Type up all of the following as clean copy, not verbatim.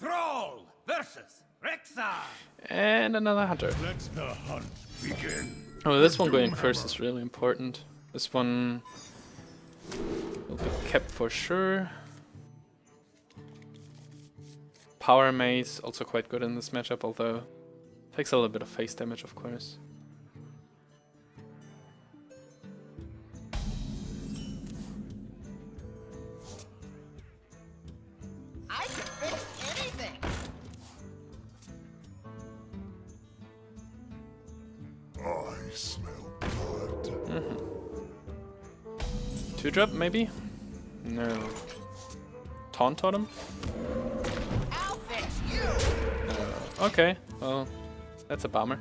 Thrall versus Rexar. And another hunter. Let the hunt begin. Oh, this one going first is really important. This one will be kept for sure. Powermace also quite good in this matchup, although takes a little bit of face damage, of course. I can fix anything. I smell blood. 2-drop maybe? No. Taunt Totem? I'll fix you. Okay, well, that's a bummer.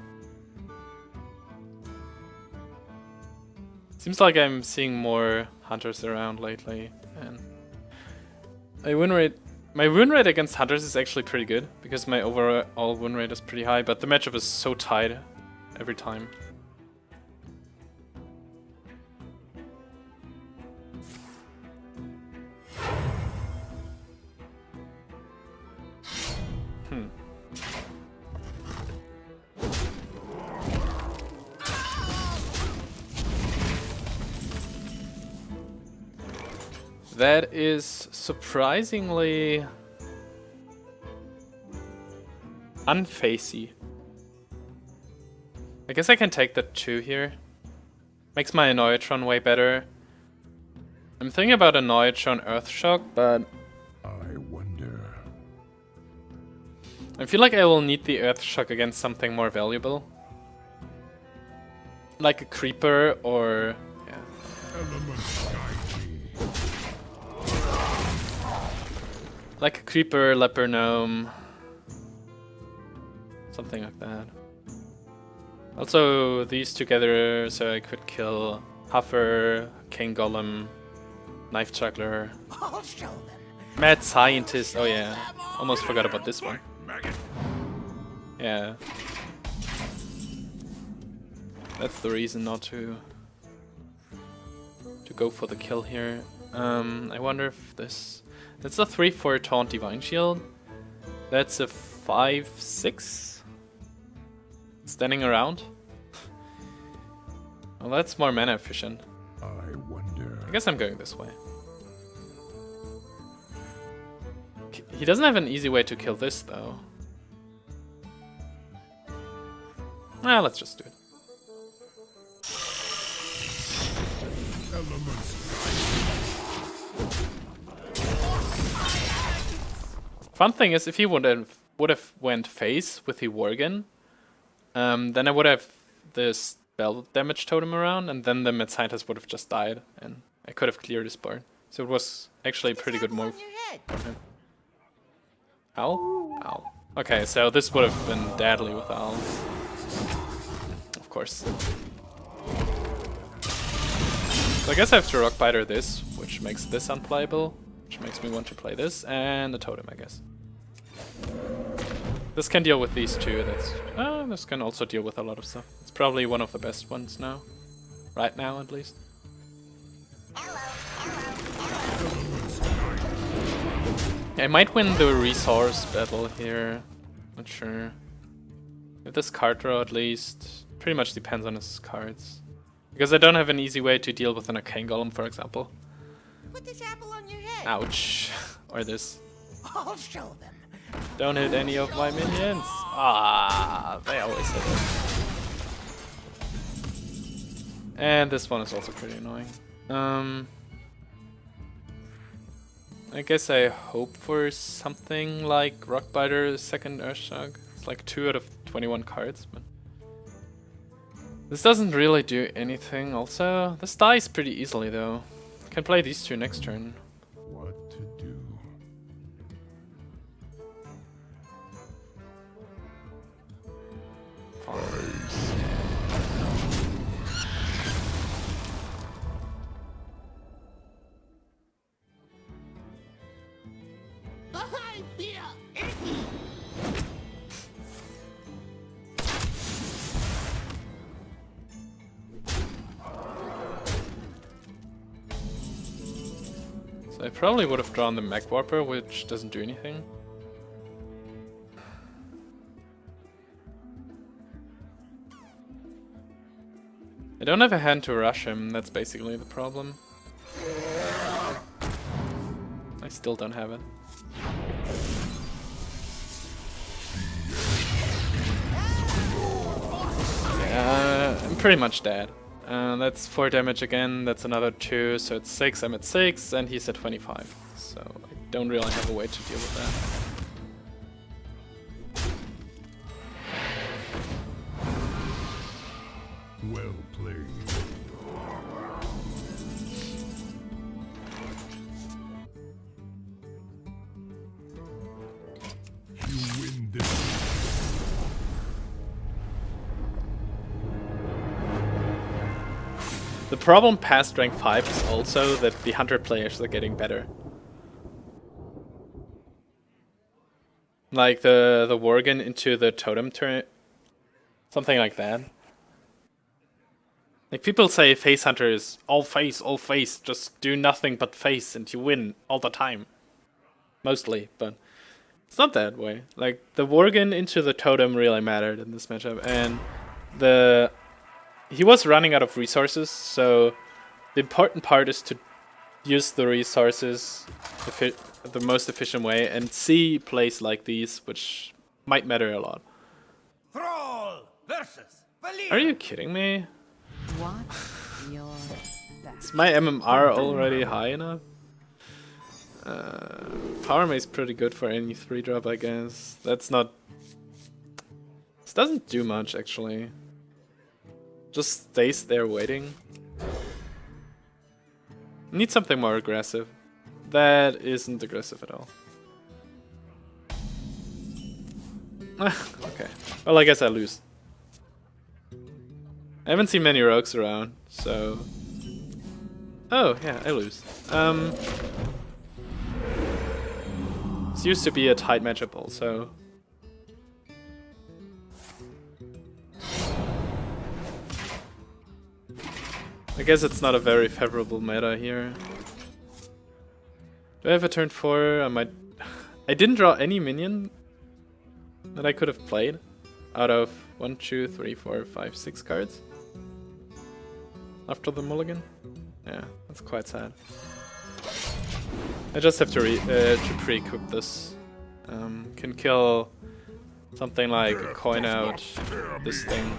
Seems like I'm seeing more hunters around lately, and my win rate against hunters is actually pretty good because my overall win rate is pretty high, but the matchup is so tight every time. That is surprisingly unfacey. I guess I can take that 2 here. Makes my Annoy-o-Tron way better. I'm thinking about Annoy-o-Tron Earthshock, but I wonder. I feel like I will need the Earthshock against something more valuable. Like a Creeper or... yeah. Elements guide me. Like a Creeper, Leper Gnome. Something like that. Also these together so I could kill Huffer, King Golem, Knife Juggler, I'll show them. Mad Scientist, oh yeah, almost forgot about this one. Maggot. Yeah. That's the reason not to go for the kill here. I wonder if this... That's a 3-4 Taunt Divine Shield. That's a 5-6? Standing around? Well, that's more mana efficient. I wonder. I guess I'm going this way. He doesn't have an easy way to kill this, though. Well, let's just do it. Elements. Fun thing is, if he would have went face with the Worgen, then I would have this spell damage totem around, and then the Mad Scientist would have just died, and I could have cleared his board. So it was actually a pretty good move. Owl? Owl. Okay, so this would have been deadly with Owl. Of course. So I guess I have to Rockbiter this, which makes this unplayable, which makes me want to play this, and the Totem, I guess. This can deal with these two, this can also deal with a lot of stuff. It's probably one of the best ones now. Right now, at least. I might win the resource battle here. Not sure. If this card draw at least. Pretty much depends on his cards. Because I don't have an easy way to deal with an Arcane Golem, for example. Put this apple on your head. Ouch. Or this. I'll show them. Don't hit any of my minions. Ah, they always hit it. And this one is also pretty annoying. I guess I hope for something like Rockbiter, second Earthshock. It's like 2 out of 21 cards, but this doesn't really do anything. Also, this dies pretty easily though. Can play these two next turn. What to do? I feel icky. So I probably would have drawn the Mechwarper, which doesn't do anything. I don't have a hand to rush him, that's basically the problem. I still don't have it. Yeah, I'm pretty much dead. That's 4 damage again, that's another 2, so it's 6, I'm at 6, and he's at 25. So I don't really have a way to deal with that. Well played. You win this. The problem past rank 5 is also that the hunter players are getting better. Like the Worgen into the Totem turn, something like that. Like people say face hunter is all face, just do nothing but face and you win all the time. Mostly, but it's not that way. Like the Worgen into the Totem really mattered in this matchup, and he was running out of resources, so the important part is to use the resources the most efficient way and see plays like these, which might matter a lot. Thrall versus Believer. Are you kidding me? What's your best? Is my MMR already high enough? Powermace is pretty good for any 3-drop, I guess. That's not... This doesn't do much, actually. Just stays there waiting. Need something more aggressive. That isn't aggressive at all. Okay. Well, I guess I lose. I haven't seen many rogues around, so... Oh, yeah, I lose. This used to be a tight matchup also. I guess it's not a very favorable meta here. Do I have a turn 4? I might... I didn't draw any minion that I could have played out of 1, 2, 3, 4, 5, 6 cards after the mulligan. Yeah, that's quite sad. I just have to pre-equip this. Can kill something like a coin out, this thing.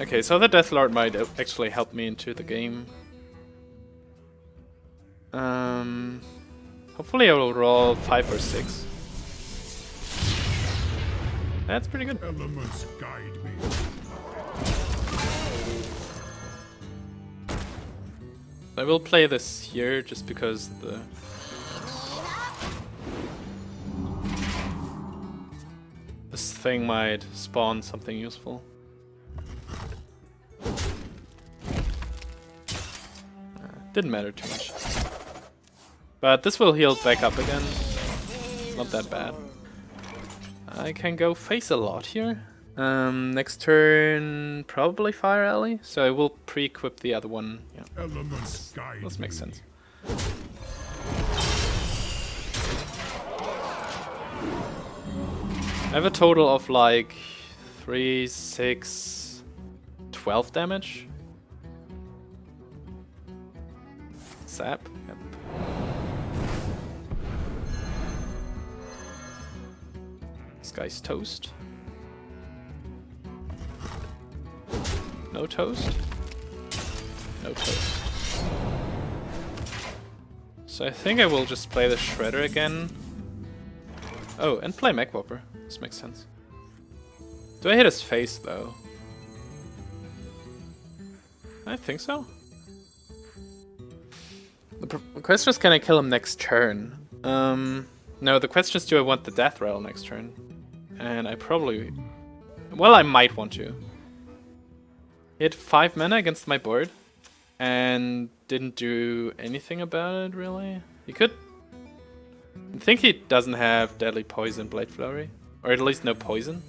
Okay, so the Deathlord might actually help me into the game. Hopefully I will roll 5 or 6. That's pretty good. Elements guide me. I will play this here just because this thing might spawn something useful. Didn't matter too much. But this will heal back up again. It's not that bad. I can go face a lot here. Next turn, probably Fire Alley. So I will pre-equip the other one. Yeah, Elements guide this makes me. sense. I have a total of like 3, 6, 12 damage. Zap. Yep. This guy's toast. No toast. No toast. So I think I will just play the Shredder again. Oh, and play Mechwarper. This makes sense. Do I hit his face though? I think so. The question is, can I kill him next turn? No, the question is, do I want the Death Rattle next turn? And I probably... Well, I might want to. He had 5 mana against my board, and didn't do anything about it, really. He could... I think he doesn't have Deadly Poison Blade Flurry. Or at least no poison.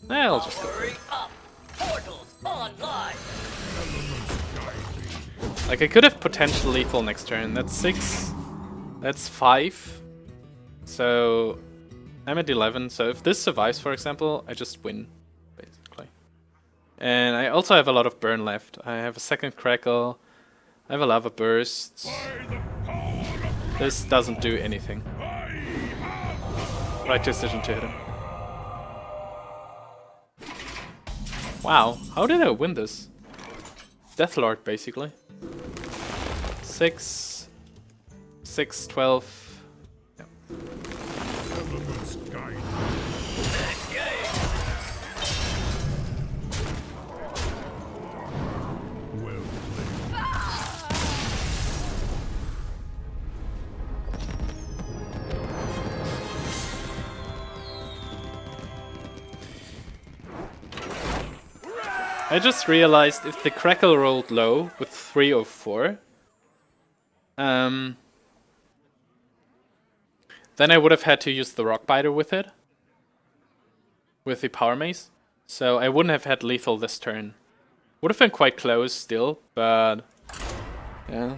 I'll just go for it. Portals online. Like, I could have potential lethal next turn. That's 6. That's 5. So, I'm at 11. So if this survives, for example, I just win, basically. And I also have a lot of burn left. I have a second Crackle. I have a Lava Burst. This doesn't do anything. Right decision to hit him. Wow, how did I win this? Deathlord, basically. 6, 6, 12. Yep. Elements guide me. Well played. I just realized if the Crackle rolled low with 3 or 4, then I would have had to use the Rockbiter with it, with the Powermace. So I wouldn't have had lethal this turn. Would have been quite close still, but yeah.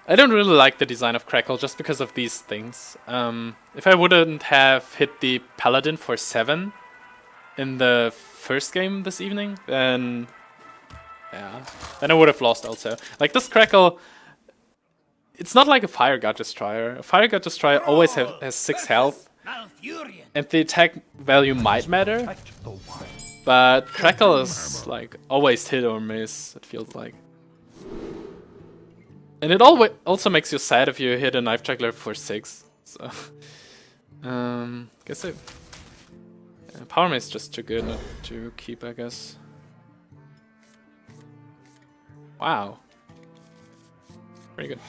I don't really like the design of Crackle just because of these things. If I wouldn't have hit the Paladin for 7 in the first game this evening, then yeah, then I would have lost also. Like this Crackle, it's not like a Fireguard Destroyer. A Fireguard Destroyer always has 6 health, and the attack value might matter, but Crackle is like always hit or miss, it feels like. And it also makes you sad if you hit a Knife Juggler for 6. So, guess it. Powermace is just too good not to keep, I guess. Wow. Pretty good.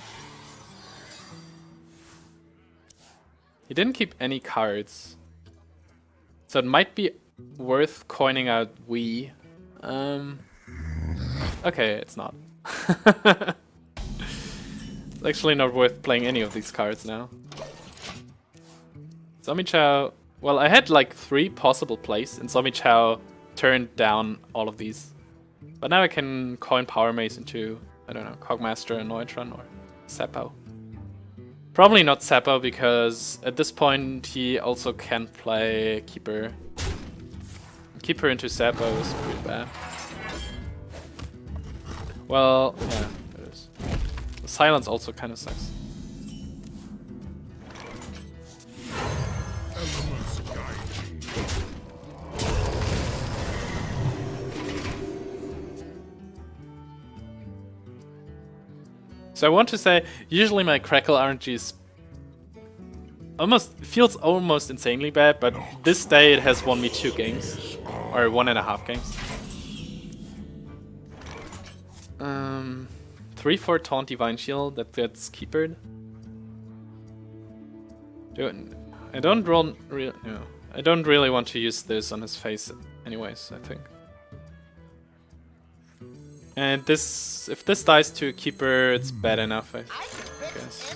He didn't keep any cards. So it might be worth coining out we. Okay, it's not. It's actually not worth playing any of these cards now. Zombie Chow. Well, I had like 3 possible plays, and Zombie Chow turned down all of these. But now I can coin Powermace into, I don't know, Cogmaster, Annoy-o-Tron, or Zap-o. Probably not Zap-o, because at this point he also can play Keeper. Keeper into Zap-o is pretty bad. Well, yeah, it is. The silence also kind of sucks. Elements guide me. So I want to say, usually my Crackle RNG is feels almost insanely bad, but this day it has won me 2 games, or 1.5 games. 3/4 Taunt Divine Shield that gets keepered. I don't really want to use this on his face, anyways. I think. And this, if this dies to a keeper, it's bad enough, I guess.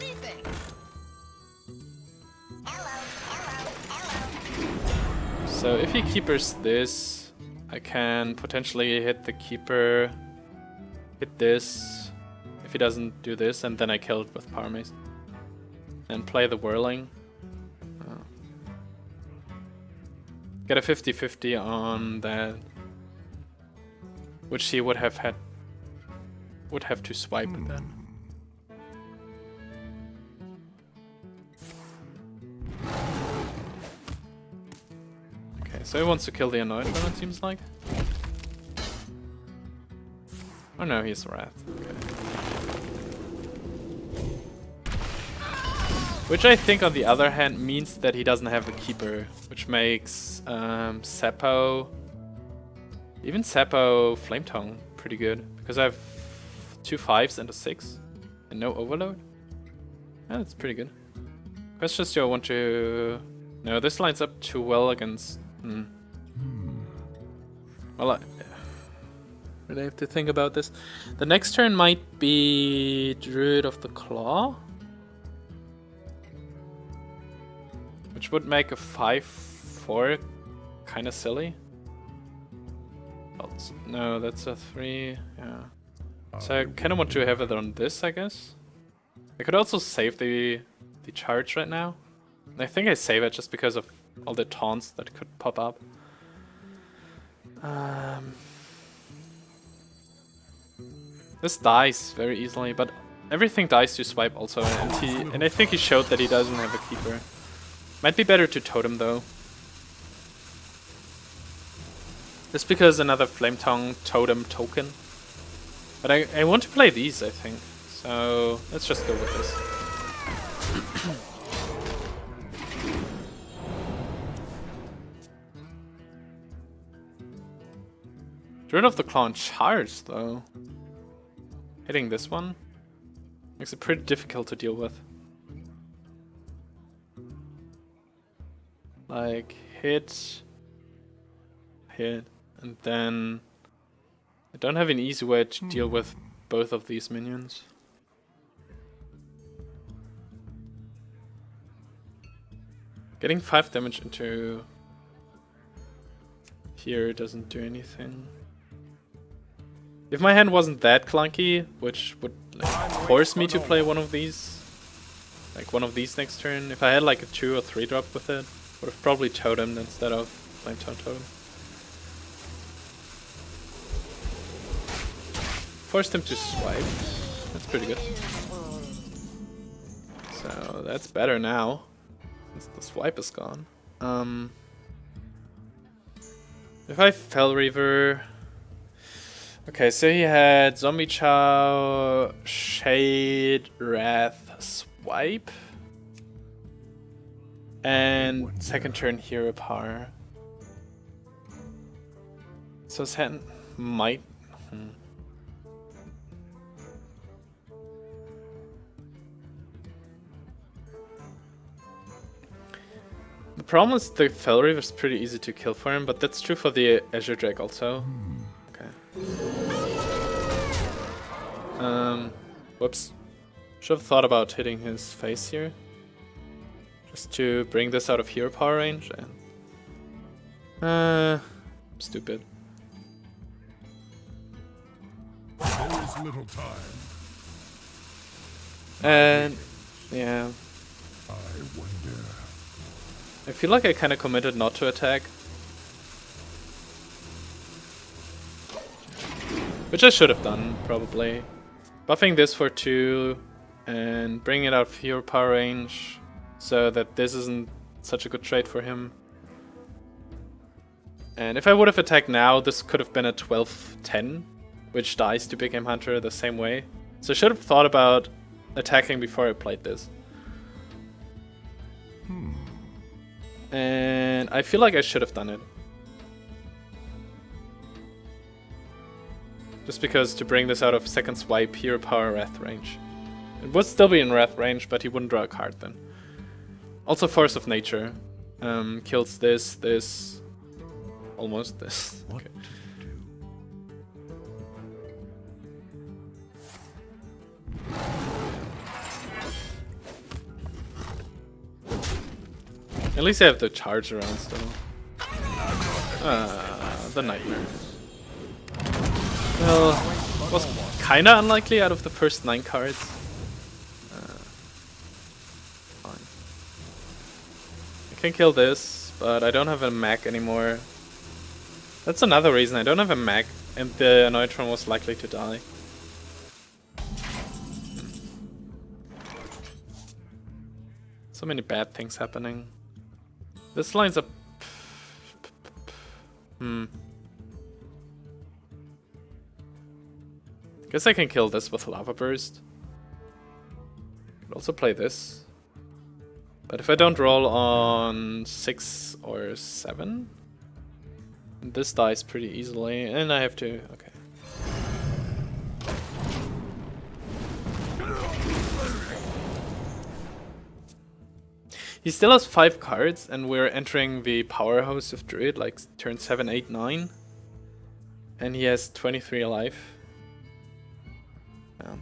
So if he keepers this, I can potentially hit the keeper, hit this, if he doesn't do this, and then I kill it with Powermace. And play the Whirling. Get a 50-50 on that, which he would have to swipe then. Okay, so he wants to kill the Annoy-o-Tron, it seems like. Oh no, he's Wrath. Okay. Which I think, on the other hand, means that he doesn't have a keeper, which makes Zap-o, even Zap-o Flametongue pretty good, because I have 2 5s and a 6 and no overload. Yeah, that's pretty good. Question is, do I want to... No, this lines up too well against... Well, I really have to think about this. The next turn might be Druid of the Claw, which would make a 5/4 kind of silly. No, that's a 3, yeah. So I kind of want to have it on this, I guess. I could also save the charge right now. I think I save it just because of all the taunts that could pop up. This dies very easily, but everything dies to swipe also, and I think he showed that he doesn't have a keeper. Might be better to totem though. Just because another Flametongue totem token. But I want to play these, I think. So let's just go with this. Druid of the Claw and charge though. Hitting this one makes it pretty difficult to deal with. Like hit, and then I don't have an easy way to deal with both of these minions. Getting 5 damage into here doesn't do anything. If my hand wasn't that clunky, which would like, force me to play one of these, like one of these next turn, if I had like a 2 or 3 drop with it, would have probably totemed instead of Flametongue totem. Forced him to swipe. That's pretty good. So that's better now, since the swipe is gone. If I fell Reaver... Okay, so he had Zombie Chow, Shade, Wrath, Swipe, and second turn Hero Power. So his hand might... The problem is the Fell Reaver is pretty easy to kill for him, but that's true for the Azure Drake also. Okay. Whoops. Should have thought about hitting his face here. Just to bring this out of hero power range and... stupid. There is little time. And... yeah. I wonder. I feel like I kinda committed not to attack. Which I should have done, probably. Buffing this for 2 and bringing it out of hero power range so that this isn't such a good trade for him. And if I would have attacked now, this could have been a 12-10, which dies to Big Game Hunter the same way. So I should have thought about attacking before I played this. And I feel like I should have done it. Just because to bring this out of second swipe, hero power, Wrath range. It would still be in Wrath range, but he wouldn't draw a card then. Also Force of Nature. Kills this, almost this. Okay. At least I have the charge around still. The nightmare. Well, was kinda unlikely out of the first 9 cards. Fine. I can kill this, but I don't have a Mech anymore. That's another reason I don't have a Mech, and the Annoy-o-Tron was likely to die. So many bad things happening. This lines up. Guess I can kill this with Lava Burst. Could also play this. But if I don't roll on 6 or 7, this dies pretty easily, and I have to. Okay. He still has 5 cards, and we're entering the powerhouse of Druid, like turn 7, 8, 9. And he has 23 alive. Yeah.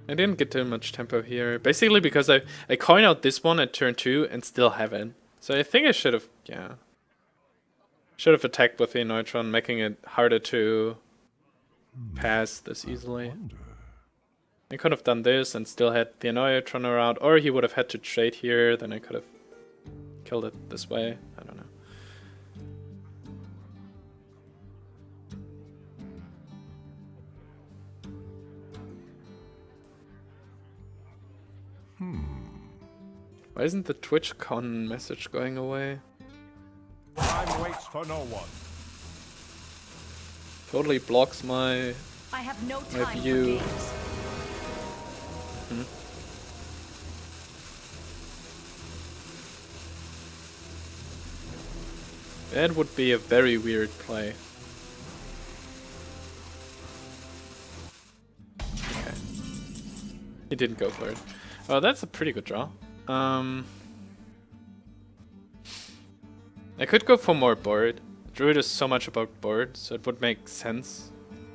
I didn't get too much tempo here. Basically because I coin out this one at turn 2 and still have it. So I think I should have, yeah. Should have attacked with the Annoy-o-Tron, making it harder to pass this easily. I could have done this and still had the Annoy-o-Tron around, or he would have had to trade here, then I could have killed it this way. I don't know. Why isn't the TwitchCon message going away? Time waits for no one. Totally blocks my I have no time for view. games. That would be a very weird play. Okay. He didn't go for it. Oh, that's a pretty good draw. I could go for more board. Druid is so much about board, so it would make sense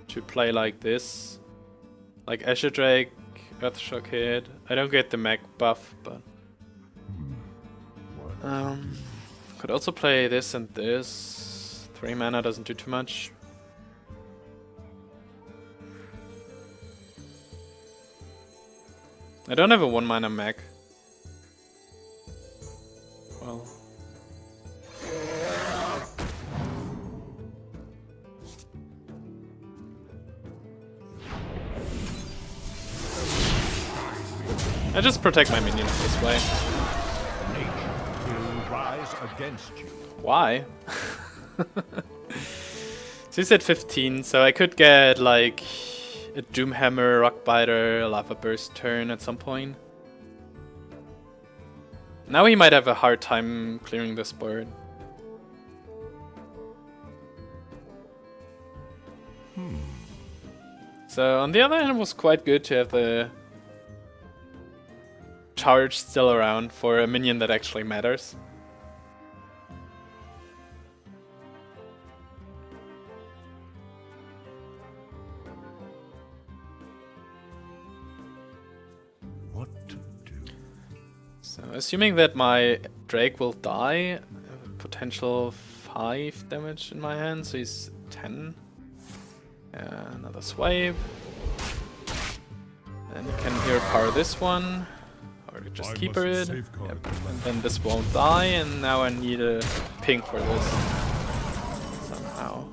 to play like this. Like Azure Drake, Earthshock hit. I don't get the Mech buff, but... could also play this and this. 3 mana doesn't do too much. I don't have a 1 mana Mech. Well... I just protect my minions this way. Nature will rise against you. Why? So he's at 15, so I could get like a Doomhammer, Rockbiter, a Lava Burst turn at some point. Now he might have a hard time clearing this board. So on the other hand, it was quite good to have the charge still around for a minion that actually matters. What to do? So assuming that my Drake will die, I have a potential 5 damage in my hand, so he's 10. Another swipe. Then you can hero power this one. Or just I keep must it. safeguard Yep. the And land. then this won't die, and now I need a ping for this. Somehow.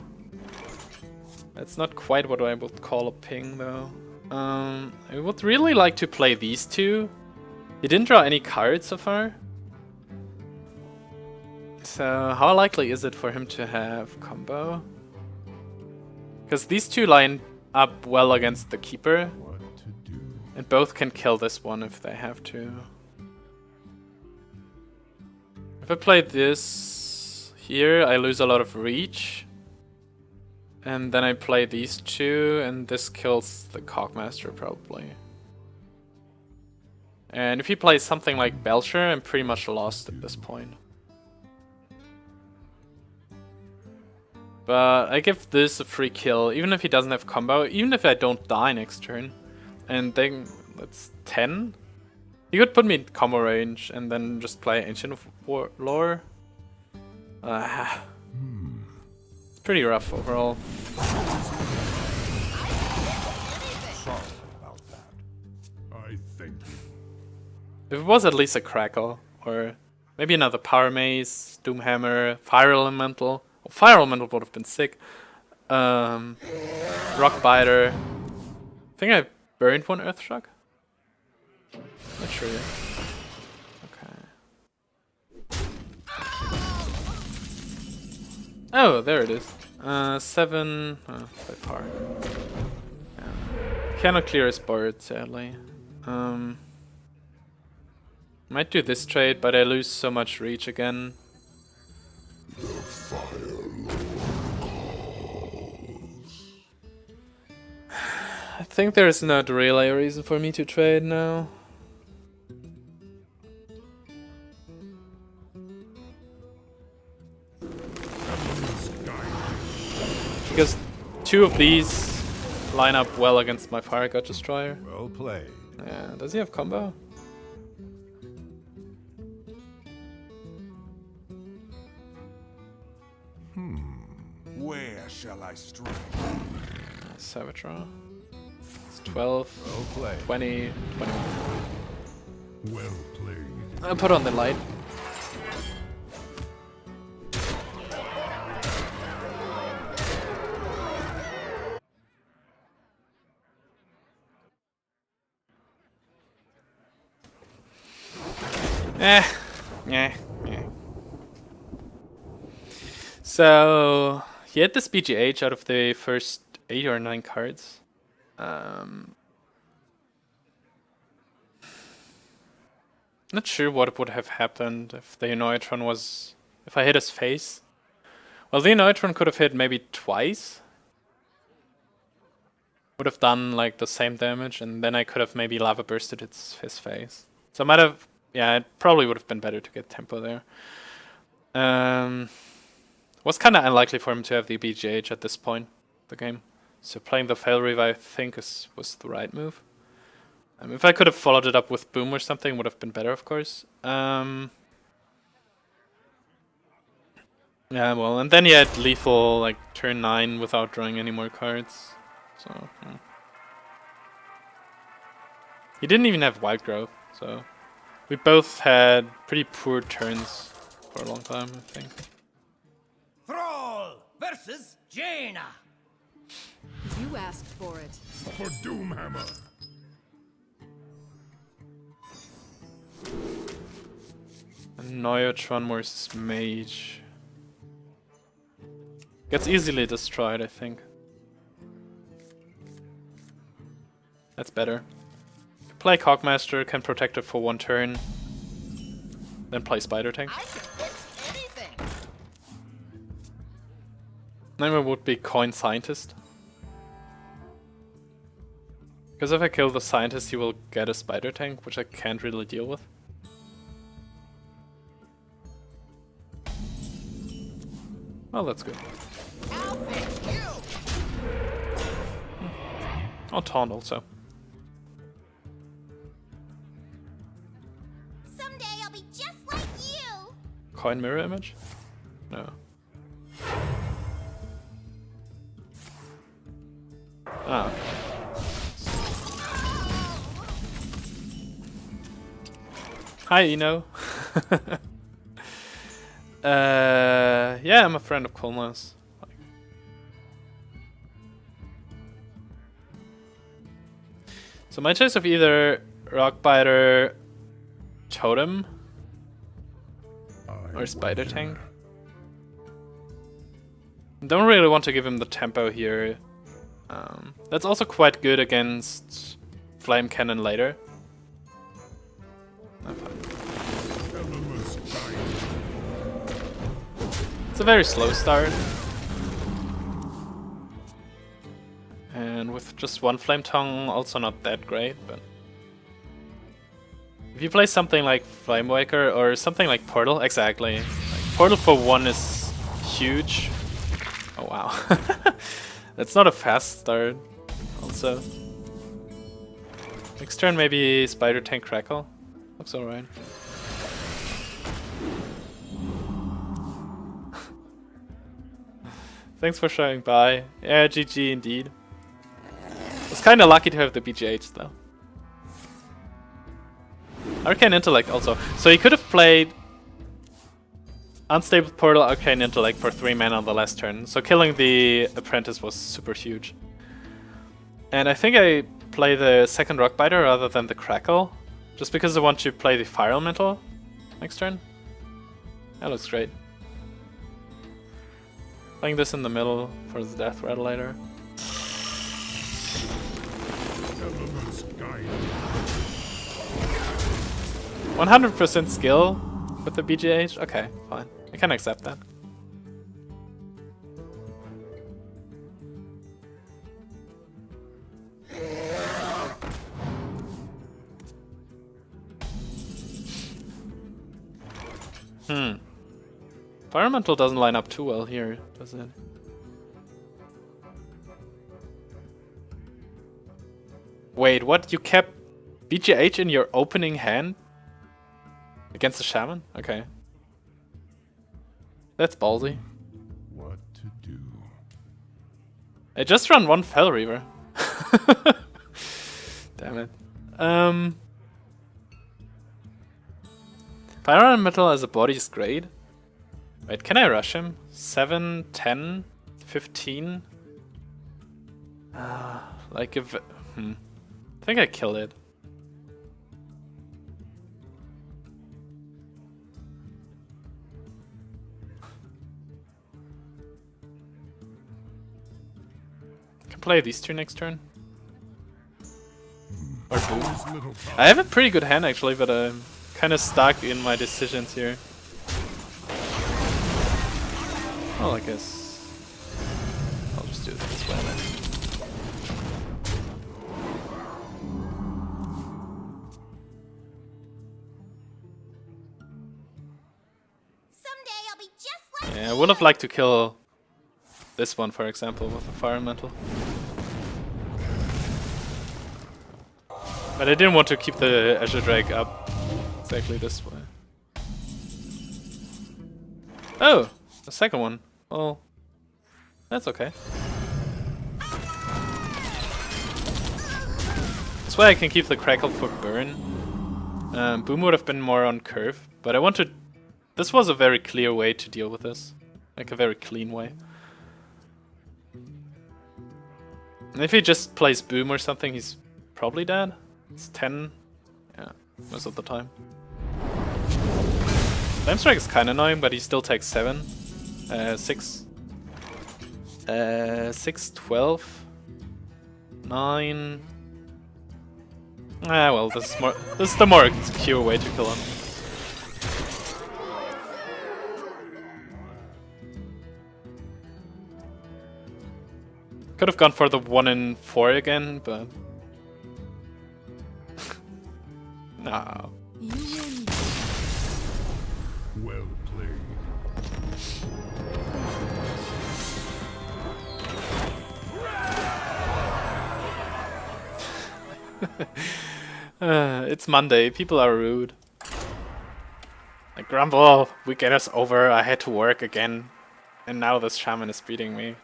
That's not quite what I would call a ping though. I would really like to play these two. He didn't draw any cards so far. So how likely is it for him to have combo? Because these two line up well against the keeper. What to do? And both can kill this one if they have to. If I play this here, I lose a lot of reach. And then I play these two, and this kills the Cogmaster probably. And if he plays something like Belcher, I'm pretty much lost at this point. But I give this a free kill, even if he doesn't have combo, even if I don't die next turn. And then that's 10. He could put me in combo range and then just play Ancient of Lore. It's pretty rough overall. Sorry about that. I thank you. If it was at least a Crackle, or maybe another Powermace, Doomhammer, Fire Elemental. Oh, Fire Elemental would have been sick. Rockbiter. I think I burned one Earthshock. Not sure yet. Okay. Oh, there it is. 7. Oh, by far. Yeah. Cannot clear his board, sadly. Might do this trade, but I lose so much reach again. I think there's not really a reason for me to trade now. Because 2 of these line up well against my Fireguard Destroyer. Well played. Yeah, does he have combo? Where shall I strike? Savage draw. It's 12, Well played. 20, 21. Well played. I'll put on the light. Yeah. So he had this BGH out of the first 8 or 9 cards. Not sure what would have happened if the Annoy-o-Tron was... if I hit his face. Well, the Annoy-o-Tron could have hit maybe twice. Would have done like the same damage, and then I could have maybe lava bursted his face. So I might have... yeah, it probably would have been better to get tempo there. Was kind of unlikely for him to have the BGH at this point of the game. So playing the Fail Reaver, I think, was the right move. If I could have followed it up with Boom or something, would have been better, of course. Yeah, well, and then he had lethal, like, turn 9 without drawing any more cards. So, yeah. He didn't even have Wild Growth, so... we both had pretty poor turns for a long time, I think. Thrall versus Jaina. You asked for it. For Doomhammer. Annoy-o-Tron versus Mage. Gets easily destroyed, I think. That's better. Play Cogmaster, can protect it for 1 turn. Then play Spider Tank. I can fix anything. Then it would be Coin Scientist. Because if I kill the Scientist, he will get a Spider Tank, which I can't really deal with. Well, that's good. I'll fix you. I'll taunt also. Someday I'll be just like you. Coin Mirror Image? No. Ah. Hi, Eno. Yeah, I'm a friend of Colma's. So my choice of either Rockbiter, Totem, or Spider Tank. Don't really want to give him the tempo here. That's also quite good against Flame Cannon later. It's a very slow start. And with just 1 Flametongue, also not that great, but... if you play something like Flamewaker or something like Portal, exactly. Like, Portal for 1 is huge. Oh wow. That's not a fast start, also. Next turn maybe Spider Tank Crackle. Looks alright. Thanks for showing by. Yeah, GG indeed. It's kinda lucky to have the BGH though. Arcane Intellect also. So he could have played Unstable Portal, Arcane Intellect for 3 mana on the last turn. So killing the Apprentice was super huge. And I think I play the second Rockbiter rather than the Crackle. Just because I want to play the Fire Elemental next turn. That looks great. Playing this in the middle for the Death Rattle later. Elements guide. 100% skill with the BGH? Okay, fine. I can accept that. Environmental doesn't line up too well here, does it? Wait, what? You kept BGH in your opening hand? Against the Shaman? Okay. That's ballsy. What to do? I just run 1 Fell Reaver. Damn it. Fire Elemental as a body is great. Wait, can I rush him? 7, 10, 15? Like if... I think I killed it. play these two next turn. Or boom. This little I have a pretty good hand actually, but I'm kind of stuck in my decisions here. Well, I guess I'll just do it this way then. Someday I'll be just like Yeah, I would have liked to kill this one, for example, with a fire mantle. But I didn't want to keep the Azure Drake up exactly this way. Oh! The second one. Well, that's okay. This way I can keep the Crackle for burn. Boom would have been more on curve, but I wanted... This was a very clear way to deal with this. Like a very clean way. And if he just plays Boom or something, he's probably dead. It's 10. Yeah, most of the time. Flamestrike is kinda annoying, but he still takes 7. 6. 6, 12. 9. Ah, well, this is the more secure way to kill him. Could have gone for the 1 in 4 again, but... no. You win. well played. It's Monday, people are rude. Like, Grumble, weekend is over, I had to work again. And now this shaman is beating me.